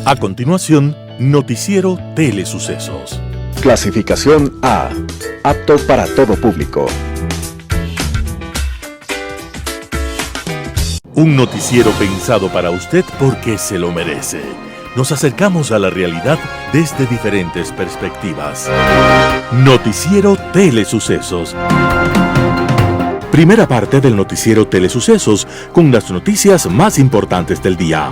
A continuación, Noticiero Telesucesos. Clasificación A. Apto para todo público. Un noticiero pensado para usted porque se lo merece. Nos acercamos a la realidad desde diferentes perspectivas. Noticiero Telesucesos. Primera parte del Noticiero Telesucesos con las noticias más importantes del día.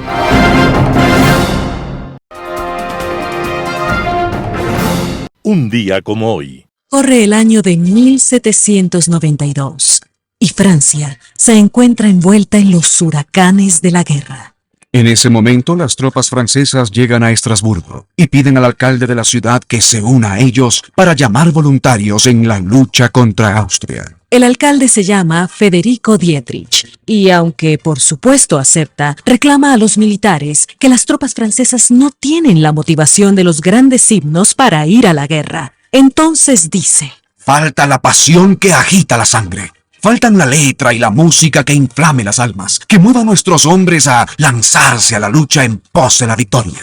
Un día como hoy. Corre el año de 1792 y Francia se encuentra envuelta en los huracanes de la guerra. En ese momento, las tropas francesas llegan a Estrasburgo y piden al alcalde de la ciudad que se una a ellos para llamar voluntarios en la lucha contra Austria. El alcalde se llama Federico Dietrich y, aunque por supuesto acepta, reclama a los militares que las tropas francesas no tienen la motivación de los grandes himnos para ir a la guerra. Entonces dice: falta la pasión que agita la sangre. Faltan la letra y la música que inflame las almas, que mueva a nuestros hombres a lanzarse a la lucha en pos de la victoria.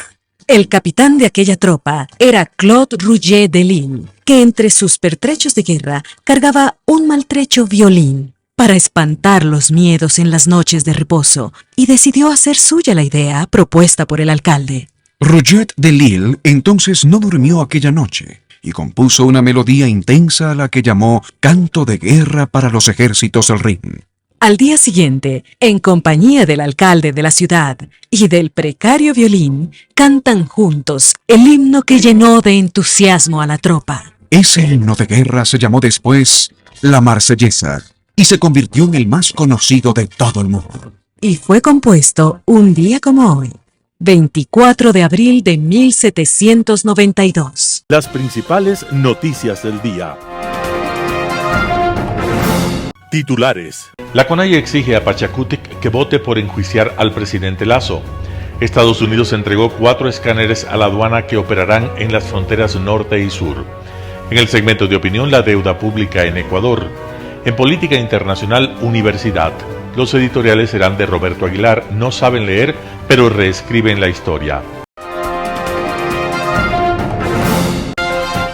El capitán de aquella tropa era Claude Rouget de Lille, que entre sus pertrechos de guerra cargaba un maltrecho violín para espantar los miedos en las noches de reposo, y decidió hacer suya la idea propuesta por el alcalde. Rouget de Lille entonces no durmió aquella noche y compuso una melodía intensa a la que llamó Canto de Guerra para los Ejércitos del Rin. Al día siguiente, en compañía del alcalde de la ciudad y del precario violín, cantan juntos el himno que llenó de entusiasmo a la tropa. Ese himno de guerra se llamó después La Marsellesa y se convirtió en el más conocido de todo el mundo. Y fue compuesto un día como hoy, 24 de abril de 1792. Las principales noticias del día. Titulares. La CONAIE exige a Pachakutik que vote por enjuiciar al presidente Lasso. Estados Unidos entregó 4 escáneres a la aduana que operarán en las fronteras norte y sur. En el segmento de opinión, la deuda pública en Ecuador. En política internacional, universidad. Los editoriales serán de Roberto Aguilar. No saben leer, pero reescriben la historia.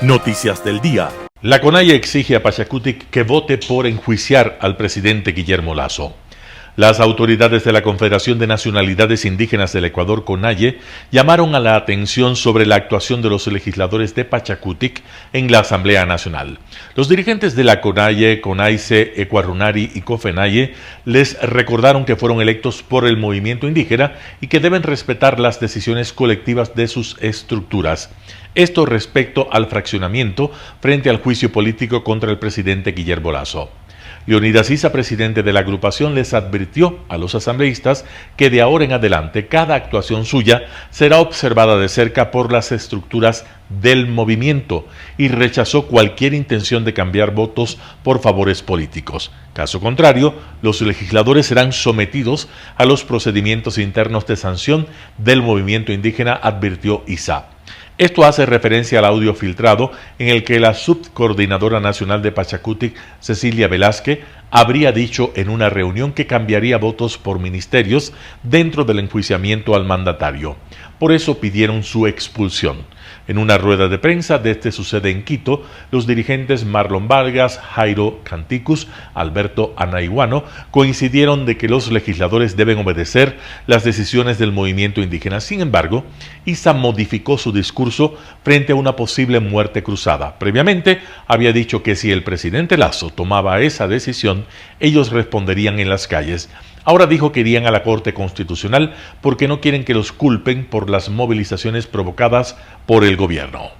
Noticias del día. La CONAIE exige a Pachakutik que vote por enjuiciar al presidente Guillermo Lasso. Las autoridades de la Confederación de Nacionalidades Indígenas del Ecuador, CONAIE, llamaron a la atención sobre la actuación de los legisladores de Pachakutik en la Asamblea Nacional. Los dirigentes de la CONAIE, CONAICE, Ecuarunari y COFENAIE les recordaron que fueron electos por el movimiento indígena y que deben respetar las decisiones colectivas de sus estructuras. Esto respecto al fraccionamiento frente al juicio político contra el presidente Guillermo Lasso. Leonidas Issa, presidente de la agrupación, les advirtió a los asambleístas que de ahora en adelante cada actuación suya será observada de cerca por las estructuras del movimiento y rechazó cualquier intención de cambiar votos por favores políticos. Caso contrario, los legisladores serán sometidos a los procedimientos internos de sanción del movimiento indígena, advirtió Issa. Esto hace referencia al audio filtrado en el que la subcoordinadora nacional de Pachakutik, Cecilia Velázquez, habría dicho en una reunión que cambiaría votos por ministerios dentro del enjuiciamiento al mandatario. Por eso pidieron su expulsión. En una rueda de prensa de este sucede en Quito, los dirigentes Marlon Vargas, Jairo Canticus, Alberto Anaiguano coincidieron de que los legisladores deben obedecer las decisiones del movimiento indígena. Sin embargo, Issa modificó su discurso frente a una posible muerte cruzada. Previamente, había dicho que si el presidente Lasso tomaba esa decisión, ellos responderían en las calles. Ahora dijo que irían a la Corte Constitucional porque no quieren que los culpen por las movilizaciones provocadas por el gobierno.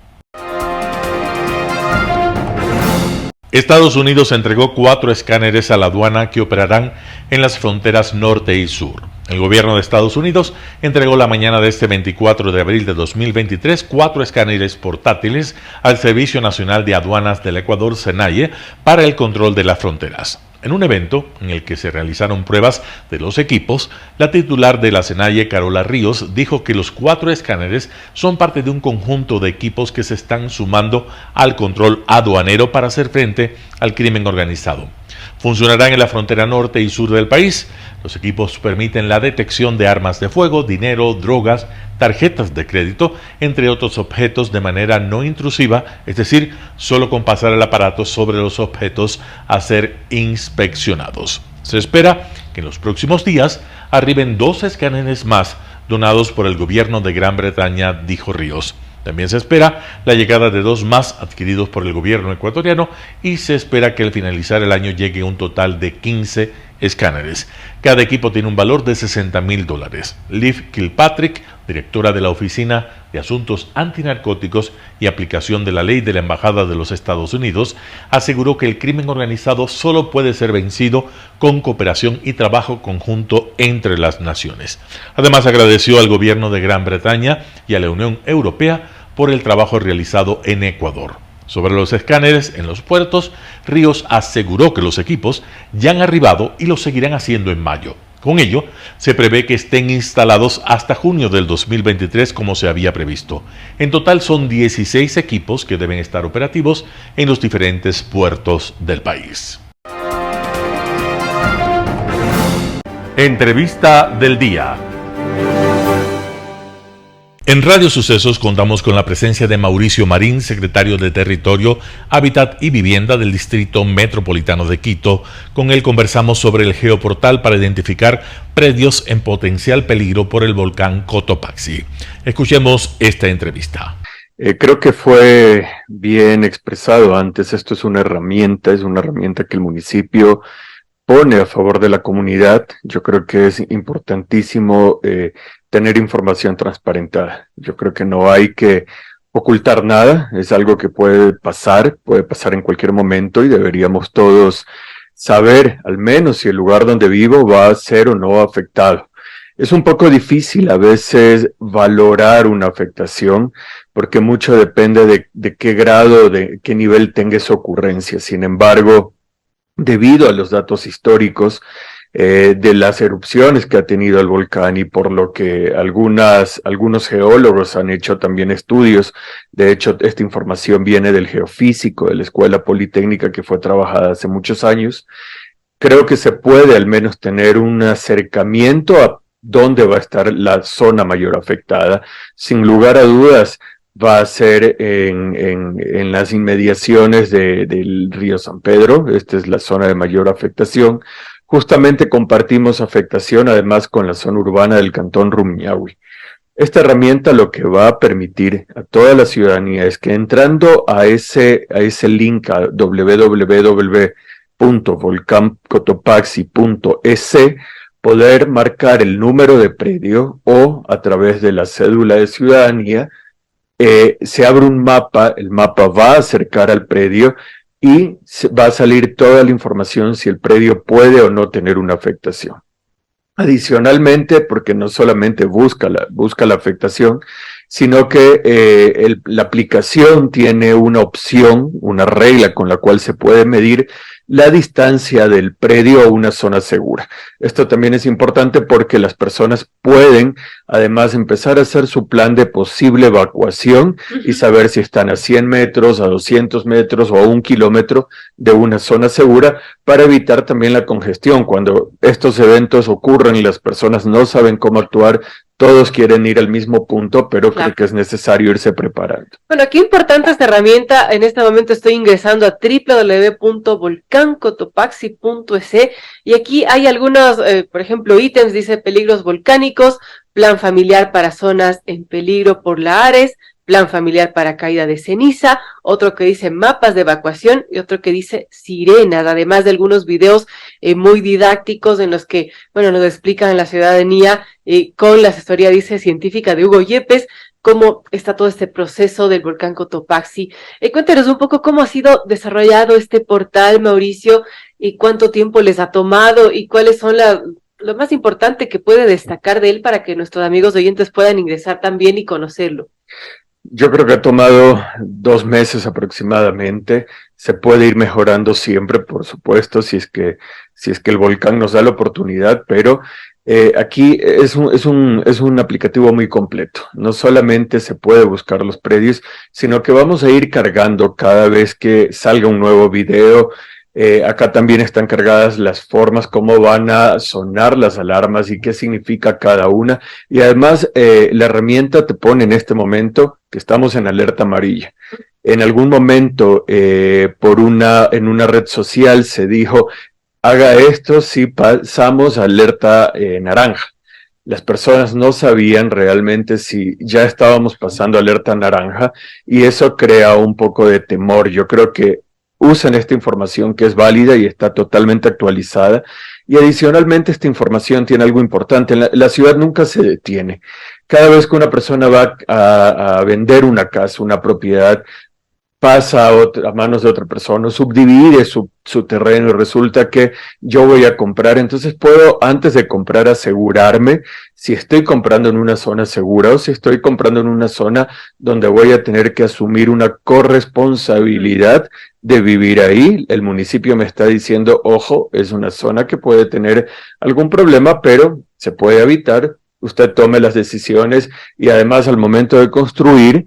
Estados Unidos entregó 4 escáneres a la aduana que operarán en las fronteras norte y sur. El gobierno de Estados Unidos entregó la mañana de este 24 de abril de 2023 4 escáneres portátiles al Servicio Nacional de Aduanas del Ecuador, SENAIE, para el control de las fronteras. En un evento en el que se realizaron pruebas de los equipos, la titular de la SENAIE, Carola Ríos, dijo que los 4 escáneres son parte de un conjunto de equipos que se están sumando al control aduanero para hacer frente al crimen organizado. Funcionarán en la frontera norte y sur del país. Los equipos permiten la detección de armas de fuego, dinero, drogas, tarjetas de crédito, entre otros objetos de manera no intrusiva, es decir, solo con pasar el aparato sobre los objetos a ser inspeccionados. Se espera que en los próximos días arriben 2 escáneres más donados por el gobierno de Gran Bretaña, dijo Ríos. También se espera la llegada de 2 más adquiridos por el gobierno ecuatoriano y se espera que al finalizar el año llegue un total de 15 escáneres. Cada equipo tiene un valor de $60,000. Liv Kilpatrick, directora de la Oficina de Asuntos Antinarcóticos y Aplicación de la Ley de la Embajada de los Estados Unidos, aseguró que el crimen organizado solo puede ser vencido con cooperación y trabajo conjunto entre las naciones. Además, agradeció al gobierno de Gran Bretaña y a la Unión Europea por el trabajo realizado en Ecuador. Sobre los escáneres en los puertos, Ríos aseguró que los equipos ya han arribado y lo seguirán haciendo en mayo. Con ello, se prevé que estén instalados hasta junio del 2023 como se había previsto. En total son 16 equipos que deben estar operativos en los diferentes puertos del país. Entrevista del día. En Radio Sucesos contamos con la presencia de Mauricio Marín, secretario de Territorio, Hábitat y Vivienda del Distrito Metropolitano de Quito. Con él conversamos sobre el geoportal para identificar predios en potencial peligro por el volcán Cotopaxi. Escuchemos esta entrevista. Creo que fue bien expresado antes. Esto es una herramienta que el municipio pone a favor de la comunidad. Yo creo que es importantísimo tener información transparentada. Yo creo que no hay que ocultar nada, es algo que puede pasar en cualquier momento y deberíamos todos saber al menos si el lugar donde vivo va a ser o no afectado. Es un poco difícil a veces valorar una afectación porque mucho depende de qué grado, de qué nivel tenga esa ocurrencia. Sin embargo, debido a los datos históricos de las erupciones que ha tenido el volcán y por lo que algunos geólogos han hecho también estudios, de hecho esta información viene del geofísico de la Escuela Politécnica que fue trabajada hace muchos años, creo que se puede al menos tener un acercamiento a dónde va a estar la zona mayor afectada. Sin lugar a dudas va a ser en las inmediaciones del río San Pedro. Esta es la zona de mayor afectación. Justamente compartimos afectación además con la zona urbana del cantón Rumiñahui. Esta herramienta lo que va a permitir a toda la ciudadanía es que entrando a ese link a www.volcancotopaxi.es poder marcar el número de predio o a través de la cédula de ciudadanía se abre un mapa, el mapa va a acercar al predio y va a salir toda la información si el predio puede o no tener una afectación. Adicionalmente, porque no solamente busca la afectación, sino que la aplicación tiene una opción, una regla con la cual se puede medir la distancia del predio a una zona segura. Esto también es importante porque las personas pueden además empezar a hacer su plan de posible evacuación y saber si están a 100 metros, a 200 metros o a 1 kilómetro de una zona segura para evitar también la congestión. Cuando estos eventos ocurren y las personas no saben cómo actuar, todos quieren ir al mismo punto, pero claro, creo que es necesario irse preparando. Bueno, qué importante esta herramienta. En este momento estoy ingresando a www.volcancotopaxi.es y aquí hay algunos, por ejemplo, ítems, dice peligros volcánicos, plan familiar para zonas en peligro por la ARES, plan familiar para caída de ceniza, otro que dice mapas de evacuación y otro que dice sirenas, además de algunos videos muy didácticos en los que, bueno, nos explican a la ciudadanía con la asesoría, dice, científica de Hugo Yepes, cómo está todo este proceso del volcán Cotopaxi. Cuéntanos un poco cómo ha sido desarrollado este portal, Mauricio, y cuánto tiempo les ha tomado y cuáles son lo más importante que puede destacar de él para que nuestros amigos oyentes puedan ingresar también y conocerlo. Yo creo que ha tomado 2 meses aproximadamente. Se puede ir mejorando siempre, por supuesto, si es que el volcán nos da la oportunidad, pero aquí es un aplicativo muy completo. No solamente se puede buscar los predios, sino que vamos a ir cargando cada vez que salga un nuevo video Acá también están cargadas las formas, cómo van a sonar las alarmas y qué significa cada una. Y además, la herramienta te pone en este momento que estamos en alerta amarilla. En algún momento, en una red social se dijo, haga esto si pasamos a alerta naranja. Las personas no sabían realmente si ya estábamos pasando alerta naranja y eso crea un poco de temor. Yo creo que usan esta información que es válida y está totalmente actualizada. Y adicionalmente esta información tiene algo importante. La ciudad nunca se detiene. Cada vez que una persona va a vender una casa, una propiedad, pasa a manos de otra persona, subdivide su terreno y resulta que yo voy a comprar, entonces puedo antes de comprar asegurarme si estoy comprando en una zona segura o si estoy comprando en una zona donde voy a tener que asumir una corresponsabilidad de vivir ahí. El municipio me está diciendo, ojo, es una zona que puede tener algún problema, pero se puede evitar, usted tome las decisiones y además al momento de construir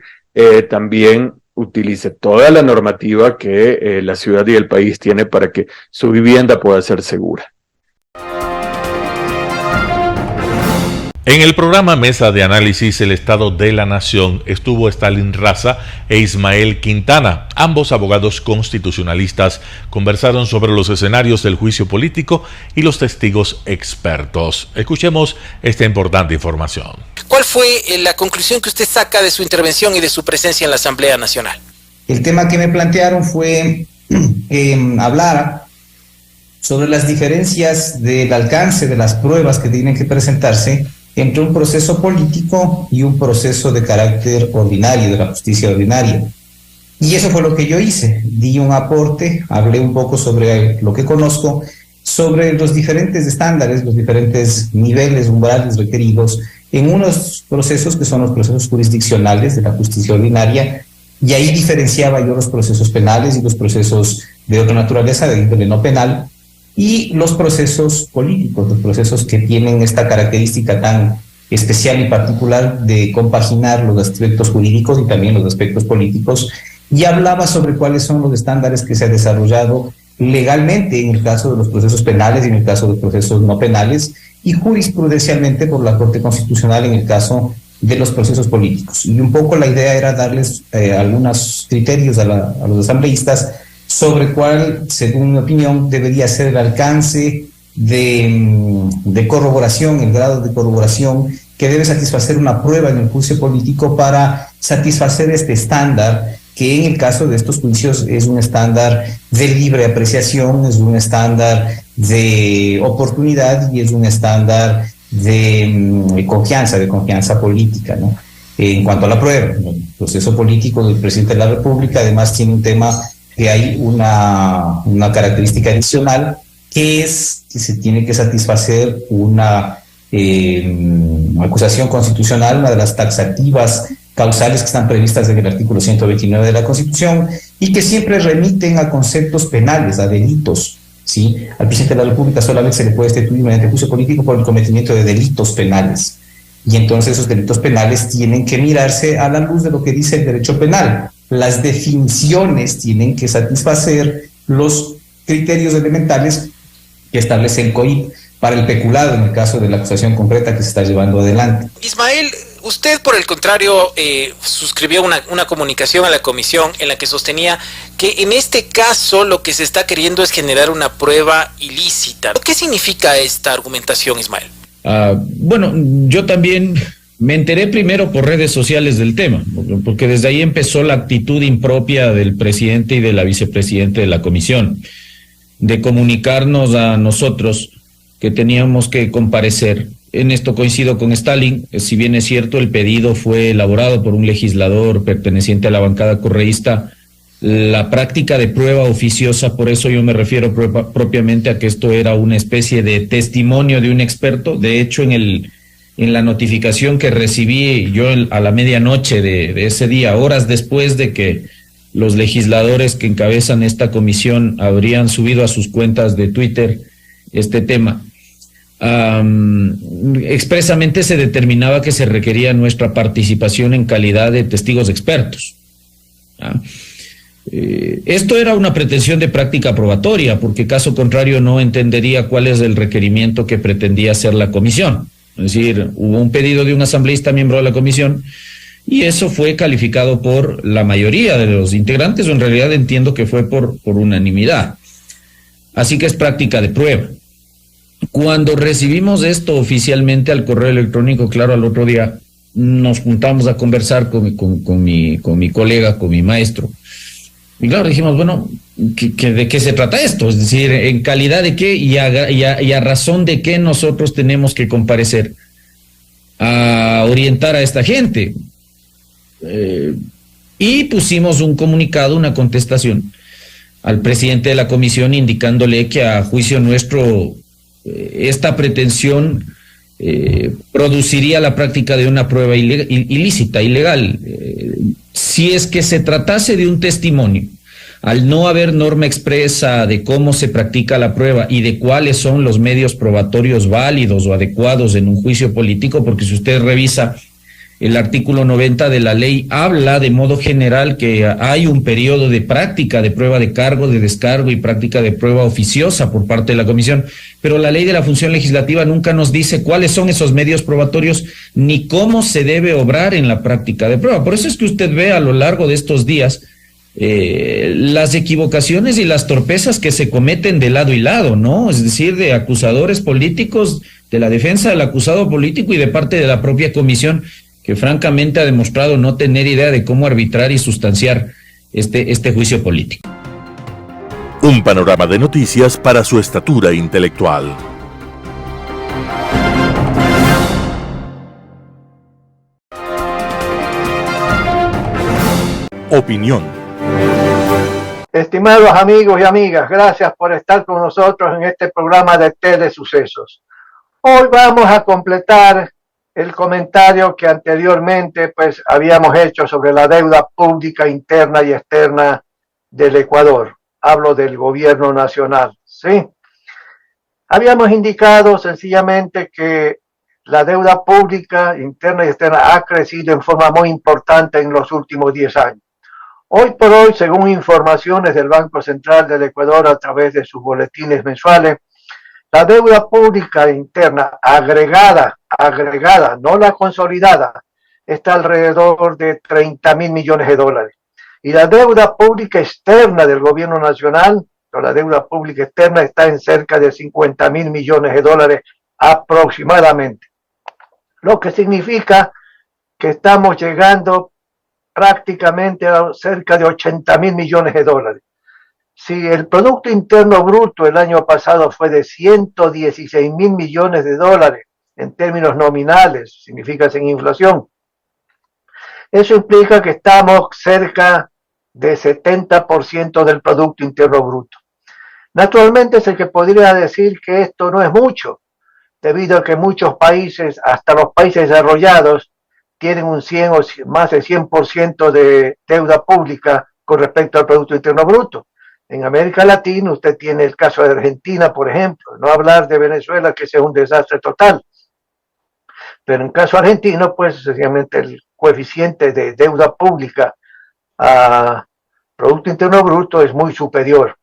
también utilice toda la normativa que la ciudad y el país tiene para que su vivienda pueda ser segura. En el programa Mesa de Análisis El Estado de la Nación estuvo Stalin Raza e Ismael Quintana. Ambos abogados constitucionalistas conversaron sobre los escenarios del juicio político y los testigos expertos. Escuchemos esta importante información. ¿Cuál fue la conclusión que usted saca de su intervención y de su presencia en la Asamblea Nacional? El tema que me plantearon fue hablar sobre las diferencias del alcance de las pruebas que tienen que presentarse entre un proceso político y un proceso de carácter ordinario, de la justicia ordinaria. Y eso fue lo que yo hice. Di un aporte, hablé un poco sobre lo que conozco, sobre los diferentes estándares, los diferentes niveles, umbrales requeridos en unos procesos que son los procesos jurisdiccionales de la justicia ordinaria, y ahí diferenciaba yo los procesos penales y los procesos de otra naturaleza, de índole no penal, y los procesos políticos, los procesos que tienen esta característica tan especial y particular de compaginar los aspectos jurídicos y también los aspectos políticos, y hablaba sobre cuáles son los estándares que se han desarrollado legalmente en el caso de los procesos penales y en el caso de los procesos no penales, y jurisprudencialmente por la Corte Constitucional en el caso de los procesos políticos. Y un poco la idea era darles algunos criterios a los asambleístas sobre cuál, según mi opinión, debería ser el alcance de corroboración, el grado de corroboración que debe satisfacer una prueba en el juicio político para satisfacer este estándar, que en el caso de estos juicios es un estándar de libre apreciación, es un estándar de oportunidad y es un estándar de confianza política, ¿no? En cuanto a la prueba, el proceso político del presidente de la República además tiene un tema que hay una característica adicional, que es que se tiene que satisfacer una acusación constitucional, una de las taxativas causales que están previstas en el artículo 129 de la Constitución y que siempre remiten a conceptos penales, a delitos, ¿sí? Al presidente de la República solamente se le puede destituir mediante juicio político por el cometimiento de delitos penales. Y entonces esos delitos penales tienen que mirarse a la luz de lo que dice el derecho penal. Las definiciones tienen que satisfacer los criterios elementales que establece el COIP para el peculado en el caso de la acusación concreta que se está llevando adelante. Ismael, usted por el contrario suscribió una comunicación a la comisión en la que sostenía que en este caso lo que se está queriendo es generar una prueba ilícita. ¿Qué significa esta argumentación, Ismael? Bueno, yo también me enteré primero por redes sociales del tema, porque desde ahí empezó la actitud impropia del presidente y de la vicepresidenta de la comisión, de comunicarnos a nosotros que teníamos que comparecer. En esto coincido con Stalin, si bien es cierto, el pedido fue elaborado por un legislador perteneciente a la bancada correísta, la práctica de prueba oficiosa, por eso yo me refiero propiamente a que esto era una especie de testimonio de un experto. De hecho, en la notificación que recibí yo a la medianoche de ese día, horas después de que los legisladores que encabezan esta comisión habrían subido a sus cuentas de Twitter este tema, expresamente se determinaba que se requería nuestra participación en calidad de testigos expertos. Esto era una pretensión de práctica probatoria, porque caso contrario no entendería cuál es el requerimiento que pretendía hacer la comisión. Es decir, hubo un pedido de un asambleísta miembro de la comisión y eso fue calificado por la mayoría de los integrantes, o en realidad entiendo que fue por unanimidad. Así que es práctica de prueba. Cuando recibimos esto oficialmente al correo electrónico, claro, al otro día nos juntamos a conversar con mi colega, con mi maestro. Y claro, dijimos, bueno, ¿de qué se trata esto? Es decir, ¿en calidad de qué y a razón de qué nosotros tenemos que comparecer a orientar a esta gente? Y pusimos un comunicado, una contestación al presidente de la comisión indicándole que a juicio nuestro esta pretensión produciría la práctica de una prueba ilícita, ilegal. Si es que se tratase de un testimonio, al no haber norma expresa de cómo se practica la prueba y de cuáles son los medios probatorios válidos o adecuados en un juicio político, porque si usted revisa el artículo 90 de la ley, habla de modo general que hay un periodo de práctica de prueba de cargo, de descargo y práctica de prueba oficiosa por parte de la comisión, pero la ley de la función legislativa nunca nos dice cuáles son esos medios probatorios ni cómo se debe obrar en la práctica de prueba. Por eso es que usted ve a lo largo de estos días las equivocaciones y las torpezas que se cometen de lado y lado, ¿no? Es decir, de acusadores políticos, de la defensa del acusado político y de parte de la propia comisión, que francamente ha demostrado no tener idea de cómo arbitrar y sustanciar este juicio político. Un panorama de noticias para su estatura intelectual. Opinión. Estimados amigos y amigas, gracias por estar con nosotros en este programa de Telesucesos. Hoy vamos a completar el comentario que anteriormente pues habíamos hecho sobre la deuda pública interna y externa del Ecuador. Hablo del gobierno nacional, ¿sí? Habíamos indicado sencillamente que la deuda pública interna y externa ha crecido en forma muy importante en los últimos 10 años. Hoy por hoy, según informaciones del Banco Central del Ecuador a través de sus boletines mensuales, la deuda pública interna agregada, no la consolidada, está alrededor de 30.000 millones de dólares. Y la deuda pública externa del gobierno nacional, o la deuda pública externa, está en cerca de 50.000 millones de dólares aproximadamente. Lo que significa que estamos llegando prácticamente a cerca de 80.000 millones de dólares. Si el Producto Interno Bruto el año pasado fue de 116.000 millones de dólares en términos nominales, significa sin inflación, eso implica que estamos cerca de 70% del Producto Interno Bruto. Naturalmente se que podría decir que esto no es mucho, debido a que muchos países, hasta los países desarrollados, tienen un 100 o más de 100% de deuda pública con respecto al Producto Interno Bruto. En América Latina usted tiene el caso de Argentina, por ejemplo, no hablar de Venezuela, que sea un desastre total. Pero en caso argentino, pues sencillamente el coeficiente de deuda pública a Producto Interno Bruto es muy superior.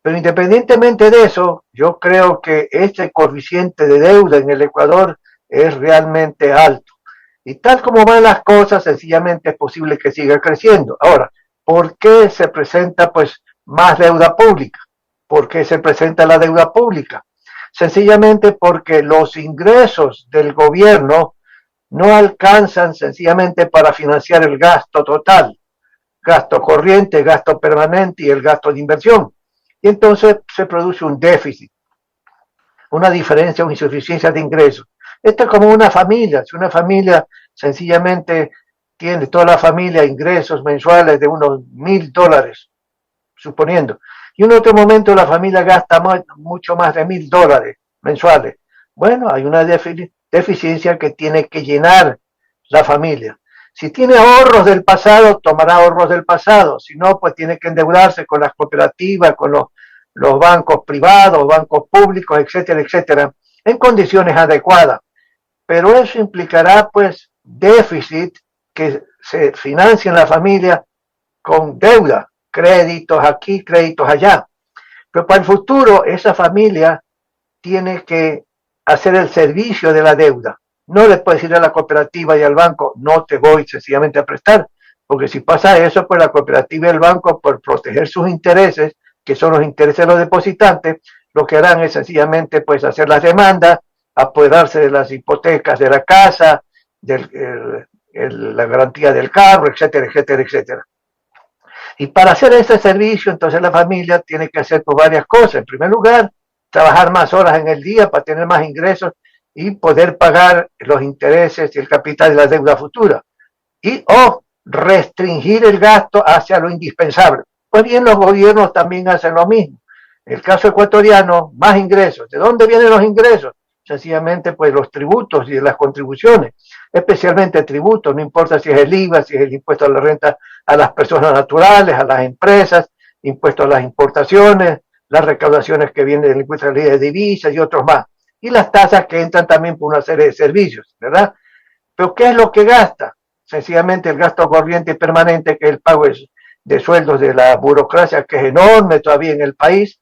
Pero independientemente de eso, yo creo que este coeficiente de deuda en el Ecuador es realmente alto. Y tal como van las cosas, sencillamente es posible que siga creciendo. Ahora, ¿por qué se presenta pues más deuda pública? ¿Por qué se presenta la deuda pública? Sencillamente porque los ingresos del gobierno no alcanzan sencillamente para financiar el gasto total, gasto corriente, gasto permanente y el gasto de inversión. Y entonces se produce un déficit, una diferencia o insuficiencia de ingresos. Esto es como una familia. Si una familia sencillamente tiene toda la familia ingresos mensuales de unos $1.000, suponiendo, y en otro momento la familia gasta mucho más de $1.000 mensuales, bueno, hay una deficiencia que tiene que llenar la familia. Si tiene ahorros del pasado, tomará ahorros del pasado. Si no, pues tiene que endeudarse con las cooperativas, con los bancos privados, bancos públicos, etcétera, etcétera, en condiciones adecuadas. Pero eso implicará pues déficit que se financia en la familia con deuda. créditos aquí, créditos allá. Pero para el futuro, esa familia tiene que hacer el servicio de la deuda. No le puedes ir a la cooperativa y al banco, no te voy sencillamente a prestar, porque si pasa eso, pues la cooperativa y el banco, por proteger sus intereses, que son los intereses de los depositantes, lo que harán es sencillamente pues hacer las demandas, apoderarse de las hipotecas de la casa, la garantía del carro, etcétera, etcétera, etcétera. Y para hacer ese servicio, entonces la familia tiene que hacer pues, varias cosas. En primer lugar, trabajar más horas en el día para tener más ingresos y poder pagar los intereses y el capital de la deuda futura. Y o restringir el gasto hacia lo indispensable. Pues bien, los gobiernos también hacen lo mismo. En el caso ecuatoriano, más ingresos. ¿De dónde vienen los ingresos? Sencillamente, pues los tributos y las contribuciones, especialmente tributos, no importa si es el IVA, si es el impuesto a la renta a las personas naturales, a las empresas, impuesto a las importaciones, las recaudaciones que vienen del impuesto a la ley de divisas y otros más. Y las tasas que entran también por una serie de servicios, ¿verdad? Pero ¿qué es lo que gasta? Sencillamente el gasto corriente y permanente, que es el pago de sueldos de la burocracia, que es enorme todavía en el país,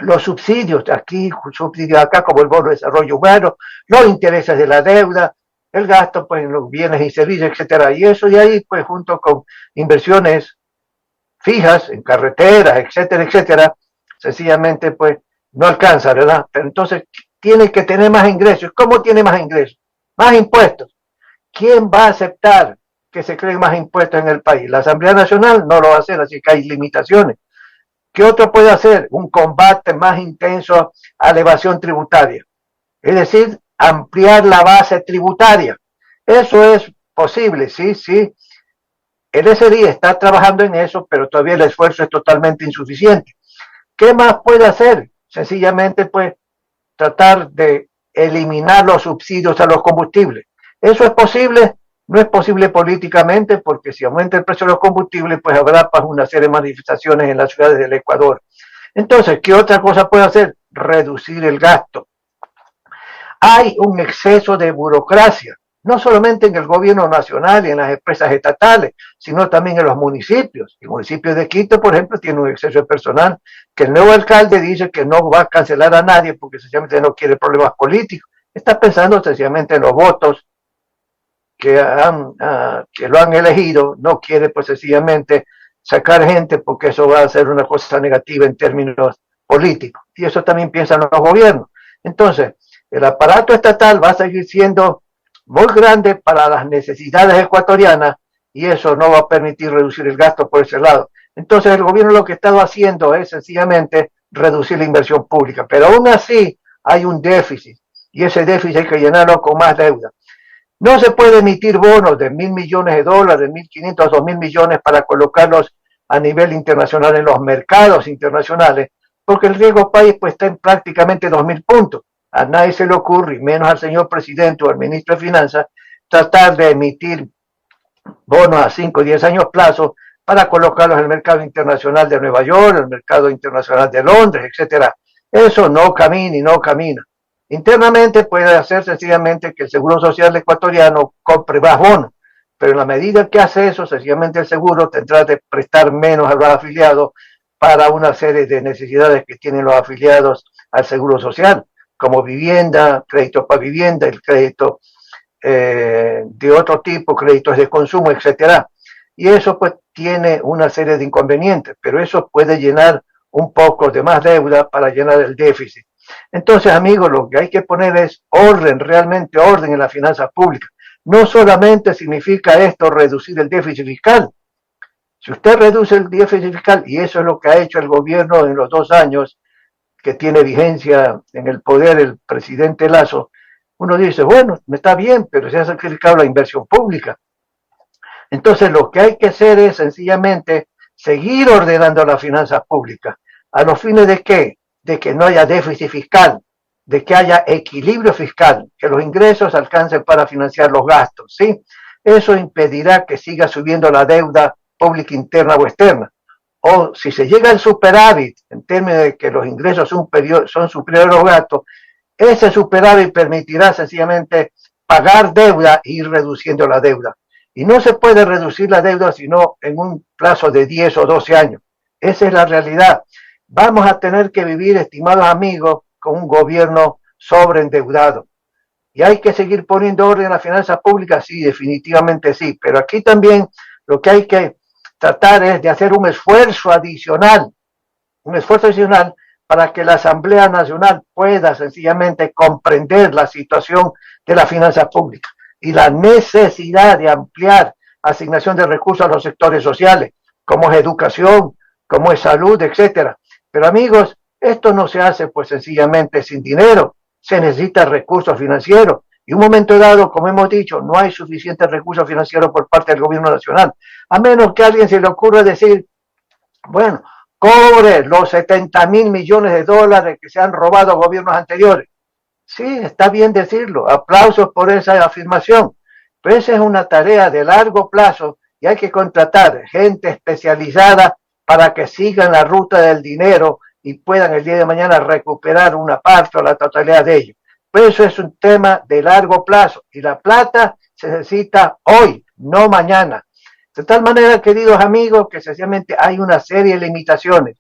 los subsidios aquí, subsidios acá, como el bono de desarrollo humano, los intereses de la deuda, el gasto pues, en los bienes y servicios, etcétera. Y eso de ahí, pues, junto con inversiones fijas en carreteras, etcétera, etcétera, sencillamente, pues, no alcanza, ¿verdad? Pero entonces tiene que tener más ingresos. ¿Cómo tiene más ingresos? Más impuestos. ¿Quién va a aceptar que se creen más impuestos en el país? La Asamblea Nacional no lo va a hacer, así que hay limitaciones. ¿Qué otro puede hacer? Un combate más intenso a la evasión tributaria. Es decir, ampliar la base tributaria. Eso es posible, sí, sí. El SDI está trabajando en eso, pero todavía el esfuerzo es totalmente insuficiente. ¿Qué más puede hacer? Sencillamente, pues, tratar de eliminar los subsidios a los combustibles. ¿Eso es posible? No es posible políticamente, porque si aumenta el precio de los combustibles, pues habrá pues, una serie de manifestaciones en las ciudades del Ecuador. Entonces, ¿qué otra cosa puede hacer? Reducir el gasto. Hay un exceso de burocracia, no solamente en el gobierno nacional y en las empresas estatales, sino también en los municipios. El municipio de Quito, por ejemplo, tiene un exceso de personal, que el nuevo alcalde dice que no va a cancelar a nadie porque sencillamente no quiere problemas políticos. Está pensando sencillamente en los votos que lo han elegido, no quiere pues sencillamente sacar gente porque eso va a ser una cosa negativa en términos políticos. Y eso también piensan los gobiernos. Entonces, el aparato estatal va a seguir siendo muy grande para las necesidades ecuatorianas y eso no va a permitir reducir el gasto por ese lado. Entonces, el gobierno lo que ha estado haciendo es sencillamente reducir la inversión pública, pero aún así hay un déficit y ese déficit hay que llenarlo con más deuda. No se puede emitir bonos de $1.000 millones, de 1.500 a 2.000 millones para colocarlos a nivel internacional en los mercados internacionales, porque el riesgo país pues, está en prácticamente 2.000 puntos. A nadie se le ocurre, y menos al señor presidente o al ministro de Finanzas, tratar de emitir bonos a 5 o 10 años plazo para colocarlos en el mercado internacional de Nueva York, el mercado internacional de Londres, etcétera. Eso no camina y no camina. Internamente puede hacer sencillamente que el Seguro Social ecuatoriano compre más bonos, pero en la medida que hace eso, sencillamente el seguro tendrá de prestar menos a los afiliados para una serie de necesidades que tienen los afiliados al Seguro Social, como vivienda, créditos para vivienda, el crédito de otro tipo, créditos de consumo, etcétera. Y eso pues tiene una serie de inconvenientes, pero eso puede llenar un poco de más deuda para llenar el déficit. Entonces, amigos, lo que hay que poner es orden, realmente orden en las finanzas públicas. No solamente significa esto reducir el déficit fiscal. Si usted reduce el déficit fiscal, y eso es lo que ha hecho el gobierno en los 2 años que tiene vigencia en el poder el presidente Lasso, uno dice, bueno, me está bien, pero se ha sacrificado la inversión pública. Entonces, lo que hay que hacer es sencillamente seguir ordenando las finanzas públicas. ¿A los fines de qué? De que no haya déficit fiscal, de que haya equilibrio fiscal, que los ingresos alcancen para financiar los gastos, ¿sí? Eso impedirá que siga subiendo la deuda pública interna o externa. O si se llega al superávit, en términos de que los ingresos son superiores a los gastos, ese superávit permitirá sencillamente pagar deuda e ir reduciendo la deuda. Y no se puede reducir la deuda sino en un plazo de 10 o 12 años. Esa es la realidad. Vamos a tener que vivir, estimados amigos, con un gobierno sobreendeudado. ¿Y hay que seguir poniendo orden en las finanzas públicas? Sí, definitivamente sí. Pero aquí también lo que hay que tratar es de hacer un esfuerzo adicional para que la Asamblea Nacional pueda sencillamente comprender la situación de las finanzas públicas y la necesidad de ampliar asignación de recursos a los sectores sociales, como es educación, como es salud, etcétera. Pero amigos, esto no se hace pues sencillamente sin dinero, se necesita recursos financieros. Y un momento dado, como hemos dicho, no hay suficientes recursos financieros por parte del gobierno nacional, a menos que a alguien se le ocurra decir, bueno, cobre los 70.000 millones de dólares que se han robado gobiernos anteriores. Sí, está bien decirlo, aplausos por esa afirmación, pero esa es una tarea de largo plazo y hay que contratar gente especializada para que sigan la ruta del dinero y puedan el día de mañana recuperar una parte o la totalidad de ello. Pero eso es un tema de largo plazo y la plata se necesita hoy, no mañana. De tal manera, queridos amigos, que sencillamente hay una serie de limitaciones,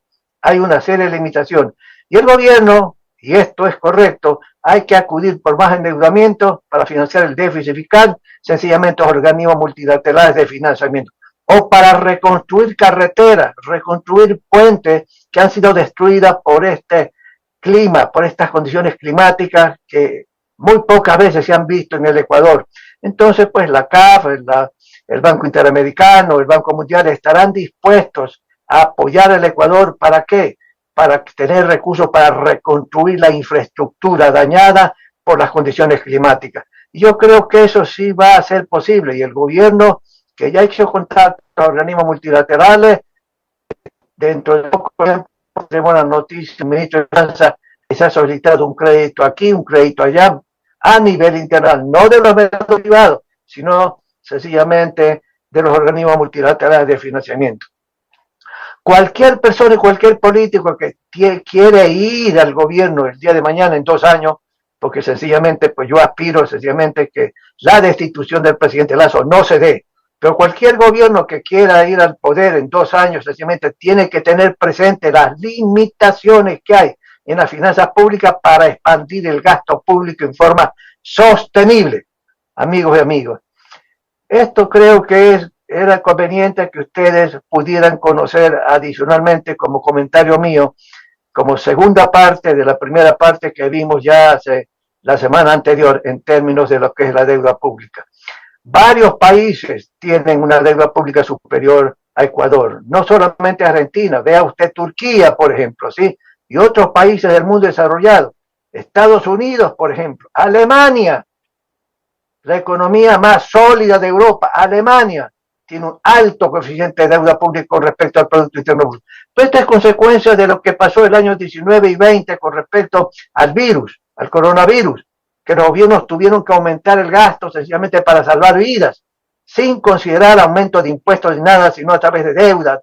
Y el gobierno, y esto es correcto, hay que acudir por más endeudamiento para financiar el déficit fiscal, sencillamente organismos multilaterales de financiamiento, o para reconstruir carreteras, reconstruir puentes que han sido destruidas por este clima, por estas condiciones climáticas que muy pocas veces se han visto en el Ecuador. Entonces, pues la CAF, el Banco Interamericano, el Banco Mundial estarán dispuestos a apoyar al Ecuador. ¿Para qué? Para tener recursos para reconstruir la infraestructura dañada por las condiciones climáticas. Y yo creo que eso sí va a ser posible. Y el gobierno, que ya ha hecho contacto a organismos multilaterales, dentro de poco tiempo tenemos la noticia, el ministro de Finanzas se ha solicitado un crédito aquí, un crédito allá, a nivel internacional, no de los mercados privados, sino sencillamente de los organismos multilaterales de financiamiento. Cualquier persona y cualquier político que quiere ir al gobierno el día de mañana, en 2 años, porque sencillamente, pues yo aspiro sencillamente que la destitución del presidente Lasso no se dé, pero cualquier gobierno que quiera ir al poder en 2 años, sencillamente tiene que tener presente las limitaciones que hay en las finanzas públicas para expandir el gasto público en forma sostenible. Amigos y amigos, esto creo que era conveniente que ustedes pudieran conocer adicionalmente como comentario mío, como segunda parte de la primera parte que vimos ya hace la semana anterior en términos de lo que es la deuda pública. Varios países tienen una deuda pública superior a Ecuador, no solamente Argentina, vea usted Turquía, por ejemplo, ¿sí? Y otros países del mundo desarrollado, Estados Unidos, por ejemplo, Alemania, la economía más sólida de Europa, Alemania, tiene un alto coeficiente de deuda pública con respecto al Producto Interno Bruto. Pero esta es consecuencia de lo que pasó el año 19 y 20 con respecto al virus, al coronavirus, que los gobiernos tuvieron que aumentar el gasto sencillamente para salvar vidas, sin considerar aumento de impuestos ni nada, sino a través de deuda.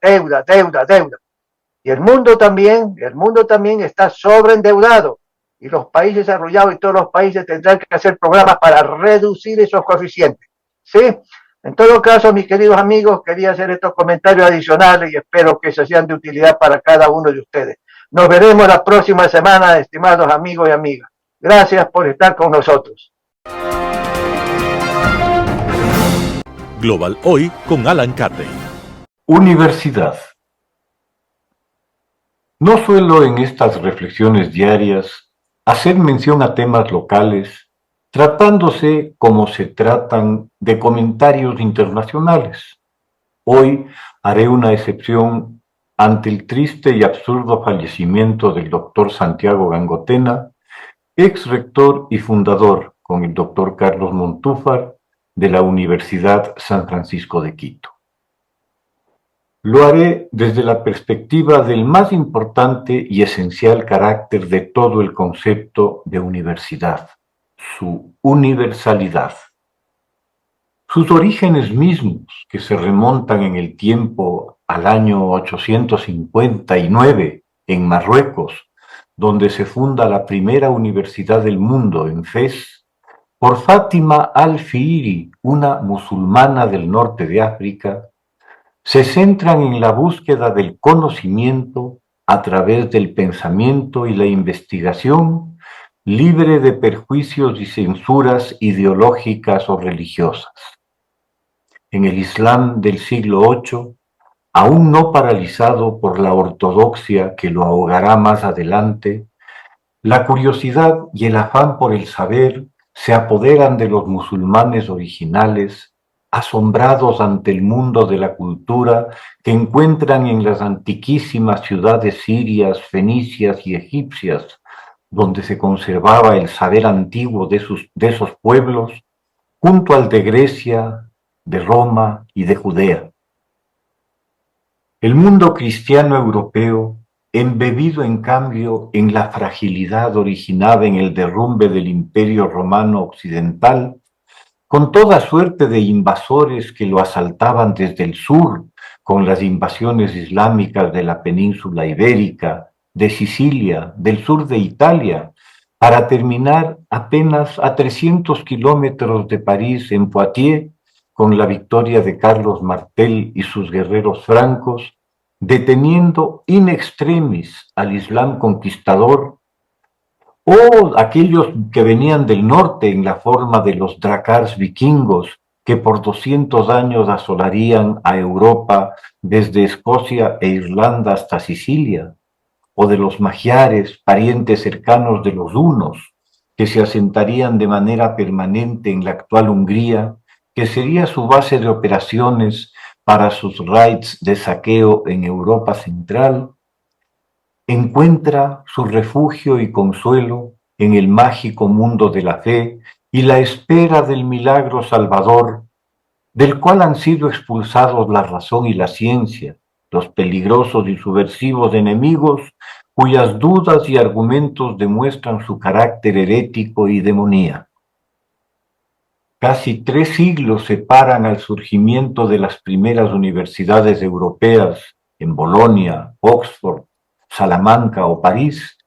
Y el mundo también está sobreendeudado. Y los países desarrollados y todos los países tendrán que hacer programas para reducir esos coeficientes. ¿Sí? En todo caso, mis queridos amigos, quería hacer estos comentarios adicionales y espero que sean de utilidad para cada uno de ustedes. Nos veremos la próxima semana, estimados amigos y amigas. Gracias por estar con nosotros. Global Hoy con Alan Carney. Universidad. No suelo en estas reflexiones diarias hacer mención a temas locales, tratándose como se tratan de comentarios internacionales. Hoy haré una excepción ante el triste y absurdo fallecimiento del doctor Santiago Gangotena, ex rector y fundador con el doctor Carlos Montúfar de la Universidad San Francisco de Quito. Lo haré desde la perspectiva del más importante y esencial carácter de todo el concepto de universidad, su universalidad. Sus orígenes mismos, que se remontan en el tiempo al año 859 en Marruecos, donde se funda la primera universidad del mundo en Fez, por Fátima al-Fihri, una musulmana del norte de África, se centran en la búsqueda del conocimiento a través del pensamiento y la investigación, libre de perjuicios y censuras ideológicas o religiosas. En el Islam del siglo VIII, aún no paralizado por la ortodoxia que lo ahogará más adelante, la curiosidad y el afán por el saber se apoderan de los musulmanes originales, asombrados ante el mundo de la cultura que encuentran en las antiquísimas ciudades sirias, fenicias y egipcias, donde se conservaba el saber antiguo de esos pueblos, junto al de Grecia, de Roma y de Judea. El mundo cristiano europeo, embebido en cambio en la fragilidad originada en el derrumbe del Imperio Romano Occidental, con toda suerte de invasores que lo asaltaban desde el sur, con las invasiones islámicas de la península ibérica, de Sicilia, del sur de Italia, para terminar apenas a 300 kilómetros de París, en Poitiers, con la victoria de Carlos Martel y sus guerreros francos, deteniendo in extremis al Islam conquistador, o aquellos que venían del norte en la forma de los dracars vikingos, que por 200 años asolarían a Europa desde Escocia e Irlanda hasta Sicilia, o de los magiares, parientes cercanos de los hunos, que se asentarían de manera permanente en la actual Hungría, que sería su base de operaciones para sus raids de saqueo en Europa Central, encuentra su refugio y consuelo en el mágico mundo de la fe y la espera del milagro salvador, del cual han sido expulsados la razón y la ciencia, los peligrosos y subversivos enemigos cuyas dudas y argumentos demuestran su carácter herético y demoníaco. Casi 3 siglos separan al surgimiento de las primeras universidades europeas en Bolonia, Oxford, Salamanca o París,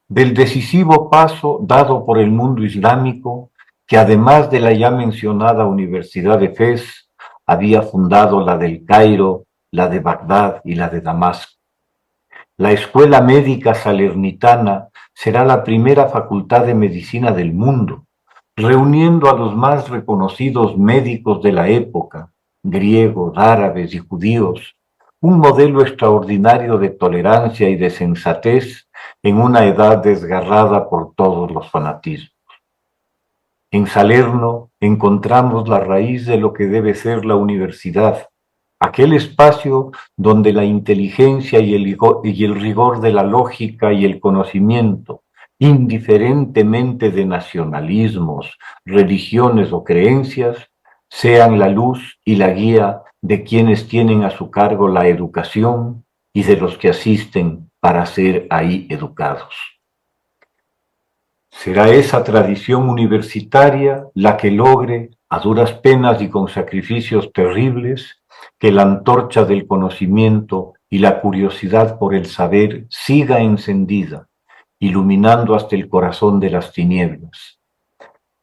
del decisivo paso dado por el mundo islámico, que además de la ya mencionada Universidad de Fez, había fundado la del Cairo, la de Bagdad y la de Damasco. La Escuela Médica Salernitana será la primera facultad de medicina del mundo, reuniendo a los más reconocidos médicos de la época, griegos, árabes y judíos, un modelo extraordinario de tolerancia y de sensatez en una edad desgarrada por todos los fanatismos. En Salerno encontramos la raíz de lo que debe ser la universidad, aquel espacio donde la inteligencia y el rigor de la lógica y el conocimiento, indiferentemente de nacionalismos, religiones o creencias, sean la luz y la guía de quienes tienen a su cargo la educación y de los que asisten para ser ahí educados. Será esa tradición universitaria la que logre, a duras penas y con sacrificios terribles, que la antorcha del conocimiento y la curiosidad por el saber siga encendida, iluminando hasta el corazón de las tinieblas.